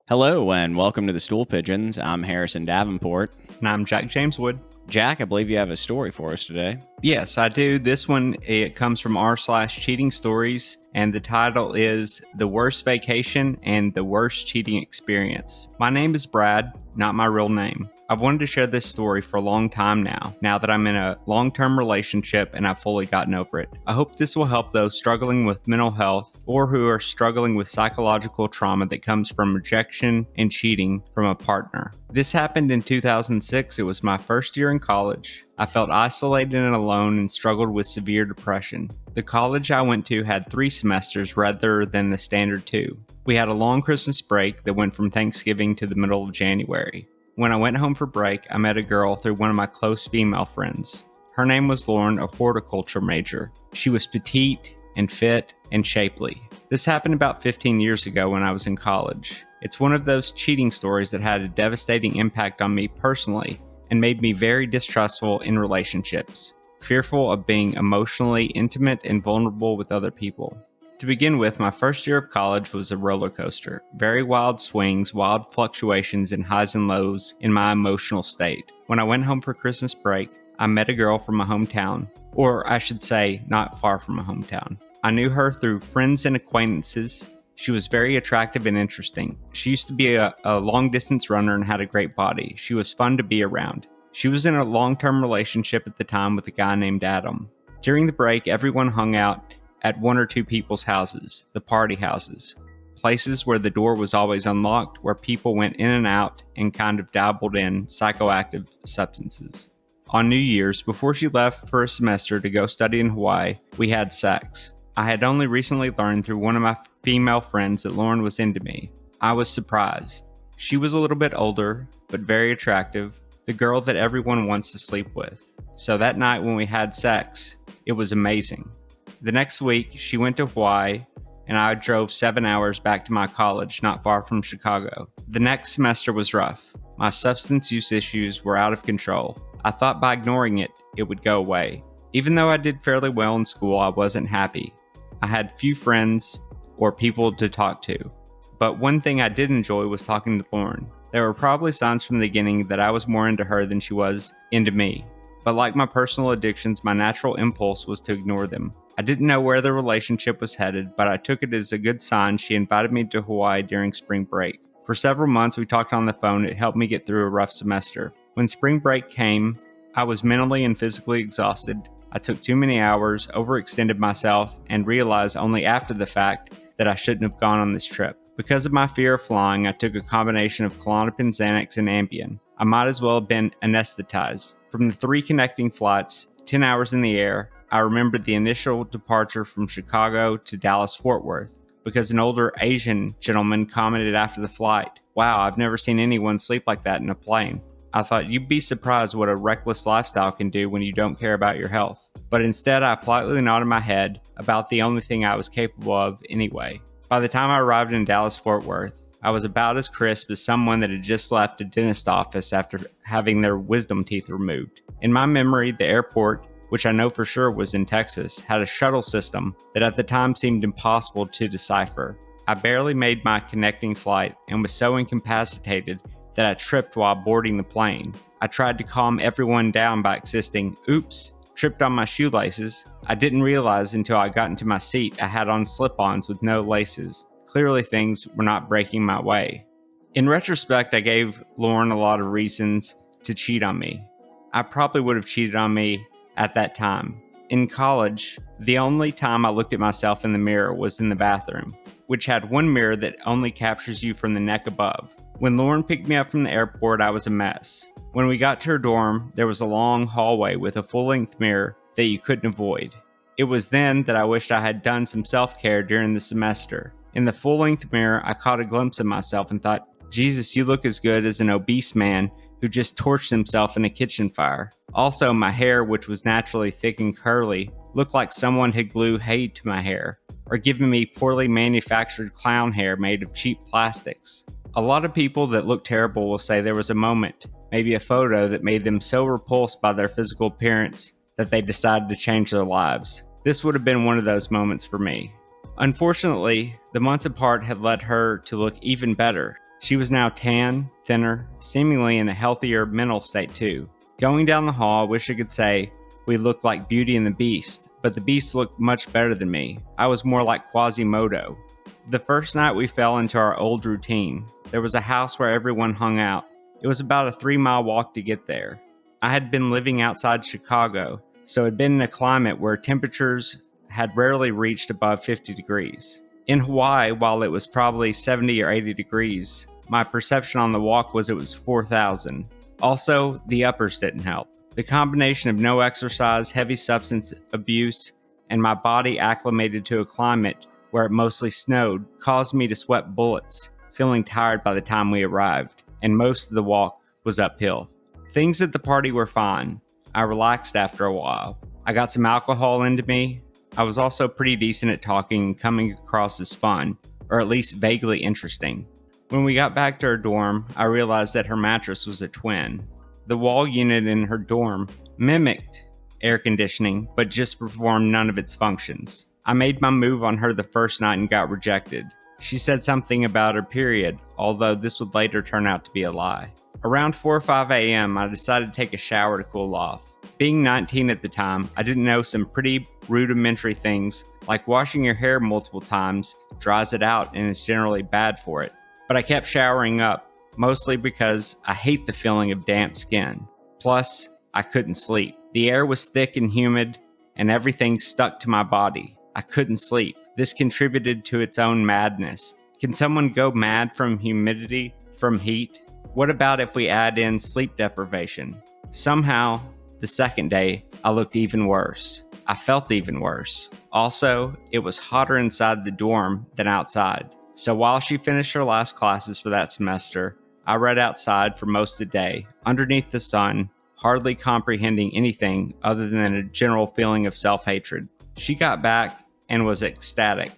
Hello and welcome to the Stool Pigeons. I'm Harrison Davenport. And I'm Jack Jameswood. Jack, I believe you have a story for us today. Yes, I do. This one, it comes from r/cheating stories, and the title is The Worst Vacation and the Worst Cheating Experience. My name is Brad, not my real name. I've wanted to share this story for a long time now that I'm in a long-term relationship and I've fully gotten over it. I hope this will help those struggling with mental health or who are struggling with psychological trauma that comes from rejection and cheating from a partner. This happened in 2006. It was my first year in college. I felt isolated and alone and struggled with severe depression. The college I went to had 3 semesters rather than the standard 2. We had a long Christmas break that went from Thanksgiving to the middle of January. When I went home for break, I met a girl through one of my close female friends. Her name was Lauren, a horticulture major. She was petite and fit and shapely. This happened about 15 years ago when I was in college. It's one of those cheating stories that had a devastating impact on me personally and made me very distrustful in relationships, fearful of being emotionally intimate and vulnerable with other people. To begin with, my first year of college was a roller coaster. Very wild swings, wild fluctuations, and highs and lows in my emotional state. When I went home for Christmas break, I met a girl from my hometown, or I should say, not far from my hometown. I knew her through friends and acquaintances. She was very attractive and interesting. She used to be a long-distance runner and had a great body. She was fun to be around. She was in a long-term relationship at the time with a guy named Adam. During the break, everyone hung out at 1 or 2 people's houses, the party houses, places where the door was always unlocked, where people went in and out and kind of dabbled in psychoactive substances. On New Year's, before she left for a semester to go study in Hawaii, we had sex. I had only recently learned through one of my female friends that Lauren was into me. I was surprised. She was a little bit older, but very attractive, the girl that everyone wants to sleep with. So that night when we had sex, it was amazing. The next week, she went to Hawaii, and I drove 7 hours back to my college not far from Chicago. The next semester was rough. My substance use issues were out of control. I thought by ignoring it, it would go away. Even though I did fairly well in school, I wasn't happy. I had few friends or people to talk to. But one thing I did enjoy was talking to Lauren. There were probably signs from the beginning that I was more into her than she was into me. But like my personal addictions, my natural impulse was to ignore them. I didn't know where the relationship was headed, but I took it as a good sign she invited me to Hawaii during spring break. For several months, we talked on the phone. It helped me get through a rough semester. When spring break came, I was mentally and physically exhausted. I took too many hours, overextended myself, and realized only after the fact that I shouldn't have gone on this trip. Because of my fear of flying, I took a combination of Klonopin, Xanax, and Ambien. I might as well have been anesthetized. From the 3 connecting flights, 10 hours in the air, I remembered the initial departure from Chicago to Dallas-Fort Worth because an older Asian gentleman commented after the flight, "Wow, I've never seen anyone sleep like that in a plane." I thought you'd be surprised what a reckless lifestyle can do when you don't care about your health. But instead, I politely nodded my head about the only thing I was capable of anyway. By the time I arrived in Dallas-Fort Worth, I was about as crisp as someone that had just left a dentist office after having their wisdom teeth removed. In my memory, the airport, which I know for sure was in Texas, had a shuttle system that at the time seemed impossible to decipher. I barely made my connecting flight and was so incapacitated that I tripped while boarding the plane. I tried to calm everyone down by insisting, "Oops, tripped on my shoelaces." I didn't realize until I got into my seat I had on slip-ons with no laces. Clearly things were not breaking my way. In retrospect, I gave Lauren a lot of reasons to cheat on me. I probably would have cheated on me at that time. In college, the only time I looked at myself in the mirror was in the bathroom, which had one mirror that only captures you from the neck above. When Lauren picked me up from the airport, I was a mess. When we got to her dorm, there was a long hallway with a full-length mirror that you couldn't avoid. It was then that I wished I had done some self-care during the semester. In the full-length mirror, I caught a glimpse of myself and thought, "Jesus, you look as good as an obese man who just torched himself in a kitchen fire." Also, my hair, which was naturally thick and curly, looked like someone had glued hay to my hair, or given me poorly manufactured clown hair made of cheap plastics. A lot of people that look terrible will say there was a moment, maybe a photo, that made them so repulsed by their physical appearance that they decided to change their lives. This would have been one of those moments for me. Unfortunately, the months apart had led her to look even better. She was now tan, thinner, seemingly in a healthier mental state too. Going down the hall, I wish I could say we looked like Beauty and the Beast, but the Beast looked much better than me. I was more like Quasimodo. The first night we fell into our old routine. There was a house where everyone hung out. It was about a 3-mile walk to get there. I had been living outside Chicago, so had been in a climate where temperatures had rarely reached above 50 degrees. In Hawaii, while it was probably 70 or 80 degrees, my perception on the walk was it was 4,000. Also, the uppers didn't help. The combination of no exercise, heavy substance abuse, and my body acclimated to a climate where it mostly snowed caused me to sweat bullets, feeling tired by the time we arrived, and most of the walk was uphill. Things at the party were fine. I relaxed after a while. I got some alcohol into me. I was also pretty decent at talking and coming across as fun, or at least vaguely interesting. When we got back to her dorm, I realized that her mattress was a twin. The wall unit in her dorm mimicked air conditioning, but just performed none of its functions. I made my move on her the first night and got rejected. She said something about her period, although this would later turn out to be a lie. Around 4 or 5 a.m., I decided to take a shower to cool off. Being 19 at the time, I didn't know some pretty rudimentary things, like washing your hair multiple times dries it out and is generally bad for it. But I kept showering up, mostly because I hate the feeling of damp skin. Plus, I couldn't sleep. The air was thick and humid, and everything stuck to my body. I couldn't sleep. This contributed to its own madness. Can someone go mad from humidity, from heat? What about if we add in sleep deprivation? Somehow, the second day, I looked even worse. I felt even worse. Also, it was hotter inside the dorm than outside. So while she finished her last classes for that semester, I read outside for most of the day, underneath the sun, hardly comprehending anything other than a general feeling of self-hatred. She got back and was ecstatic.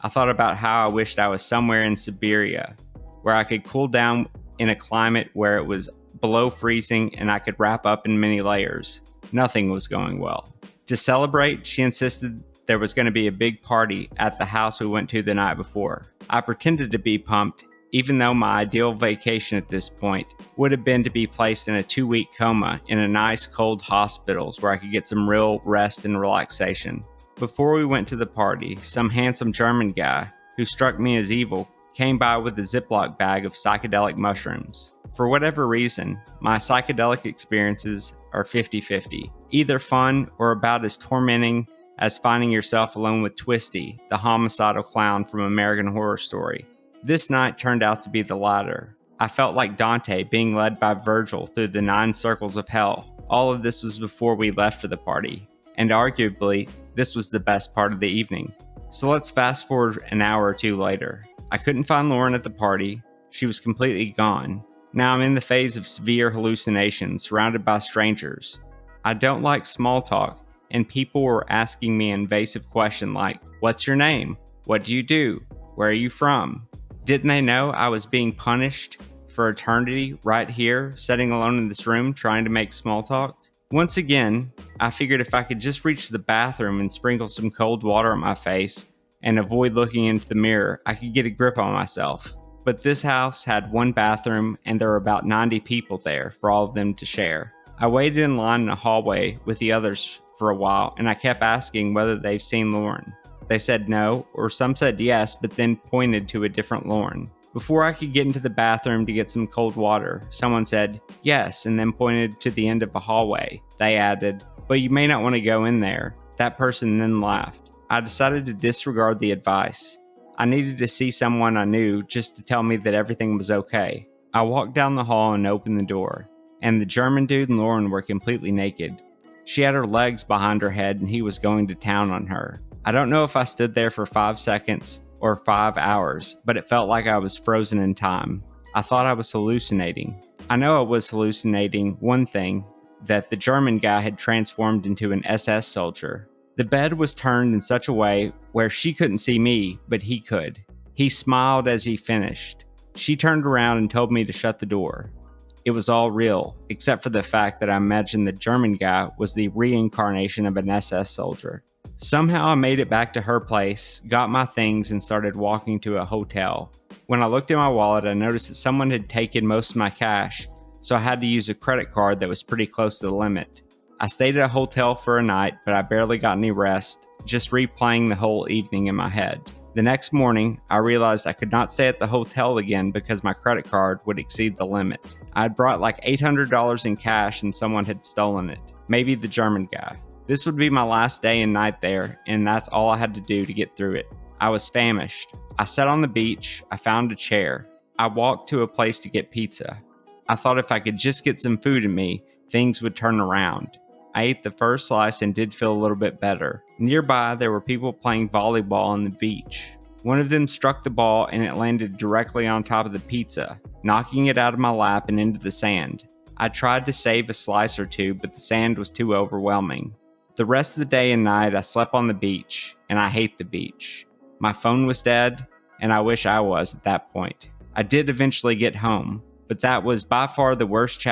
I thought about how I wished I was somewhere in Siberia, where I could cool down in a climate where it was below freezing and I could wrap up in many layers. Nothing was going well. To celebrate, she insisted there was going to be a big party at the house we went to the night before. I pretended to be pumped, even though my ideal vacation at this point would have been to be placed in a 2-week coma in a nice cold hospitals where I could get some real rest and relaxation. Before we went to the party, some handsome German guy, who struck me as evil, came by with a Ziploc bag of psychedelic mushrooms. For whatever reason, my psychedelic experiences are 50-50, either fun or about as tormenting as finding yourself alone with Twisty, the homicidal clown from American Horror Story. This night turned out to be the latter. I felt like Dante being led by Virgil through the 9 circles of hell. All of this was before we left for the party, and arguably, this was the best part of the evening. So let's fast forward an hour or two later. I couldn't find Lauren at the party. She was completely gone. Now I'm in the phase of severe hallucinations, surrounded by strangers. I don't like small talk, and people were asking me invasive questions like, "What's your name? What do you do? Where are you from?" Didn't they know I was being punished for eternity right here, sitting alone in this room trying to make small talk? Once again, I figured if I could just reach the bathroom and sprinkle some cold water on my face and avoid looking into the mirror, I could get a grip on myself. But this house had 1 bathroom and there were about 90 people there for all of them to share. I waited in line in a hallway with the others for a while, and I kept asking whether they've seen Lauren. They said no, or some said yes, but then pointed to a different Lauren. Before I could get into the bathroom to get some cold water, someone said yes, and then pointed to the end of a hallway. They added, "But you may not want to go in there." That person then laughed. I decided to disregard the advice. I needed to see someone I knew just to tell me that everything was okay. I walked down the hall and opened the door, and the German dude and Lauren were completely naked. She had her legs behind her head and he was going to town on her. I don't know if I stood there for 5 seconds or 5 hours, but it felt like I was frozen in time. I thought I was hallucinating. I know I was hallucinating one thing, that the German guy had transformed into an SS soldier. The bed was turned in such a way where she couldn't see me, but he could. He smiled as he finished. She turned around and told me to shut the door. It was all real, except for the fact that I imagined the German guy was the reincarnation of an SS soldier. Somehow I made it back to her place, got my things, and started walking to a hotel. When I looked in my wallet, I noticed that someone had taken most of my cash, so I had to use a credit card that was pretty close to the limit. I stayed at a hotel for a night, but I barely got any rest, just replaying the whole evening in my head. The next morning, I realized I could not stay at the hotel again because my credit card would exceed the limit. I had brought like $800 in cash and someone had stolen it. Maybe the German guy. This would be my last day and night there, and that's all I had to do to get through it. I was famished. I sat on the beach. I found a chair. I walked to a place to get pizza. I thought if I could just get some food in me, things would turn around. I ate the first slice and did feel a little bit better. Nearby, there were people playing volleyball on the beach. One of them struck the ball and it landed directly on top of the pizza, knocking it out of my lap and into the sand. I tried to save a slice or two, but the sand was too overwhelming. The rest of the day and night, I slept on the beach, and I hate the beach. My phone was dead, and I wish I was at that point. I did eventually get home, but that was by far the worst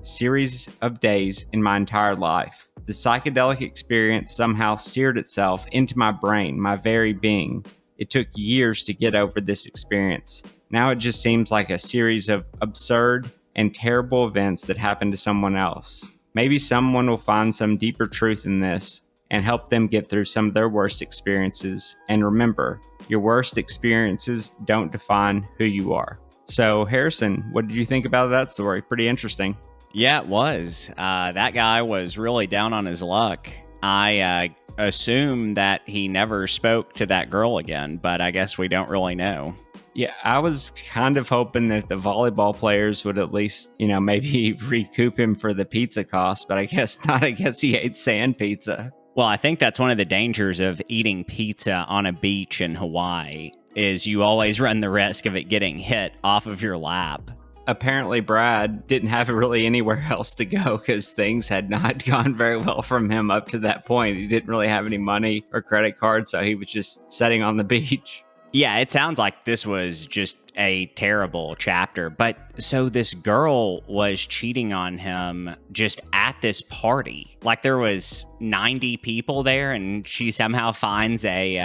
series of days in my entire life. The psychedelic experience somehow seared itself into my brain, my very being. It took years to get over this experience. Now it just seems like a series of absurd and terrible events that happened to someone else. Maybe someone will find some deeper truth in this and help them get through some of their worst experiences. And remember, your worst experiences don't define who you are. So, Harrison, what did you think about that story? Pretty interesting. Yeah, it was. That guy was really down on his luck. I assume that he never spoke to that girl again, but I guess we don't really know. Yeah, I was kind of hoping that the volleyball players would at least, maybe recoup him for the pizza cost, but I guess not. I guess he ate sand pizza. Well, I think that's one of the dangers of eating pizza on a beach in Hawaii, is you always run the risk of it getting hit off of your lap. Apparently, Brad didn't have really anywhere else to go because things had not gone very well from him up to that point. He didn't really have any money or credit cards, so he was just sitting on the beach. Yeah, it sounds like this was just a terrible chapter. But so this girl was cheating on him just at this party. Like there was 90 people there and she somehow finds a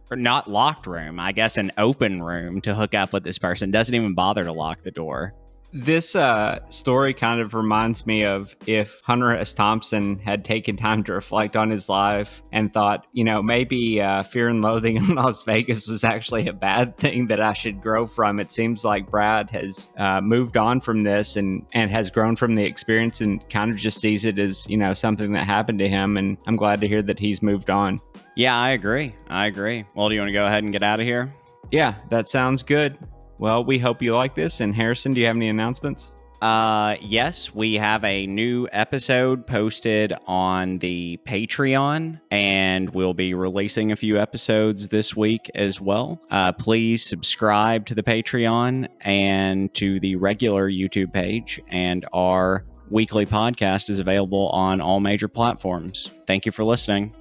not locked room, I guess an open room to hook up with this person. Doesn't even bother to lock the door. This story kind of reminds me of if Hunter S. Thompson had taken time to reflect on his life and thought, maybe Fear and Loathing in Las Vegas was actually a bad thing that I should grow from. It seems like Brad has moved on from this and has grown from the experience and kind of just sees it as, something that happened to him. And I'm glad to hear that he's moved on. Yeah, I agree. Well, do you want to go ahead and get out of here? Yeah, that sounds good. Well, we hope you like this. And Harrison, do you have any announcements? Yes, we have a new episode posted on the Patreon, and we'll be releasing a few episodes this week as well. Please subscribe to the Patreon and to the regular YouTube page, and our weekly podcast is available on all major platforms. Thank you for listening.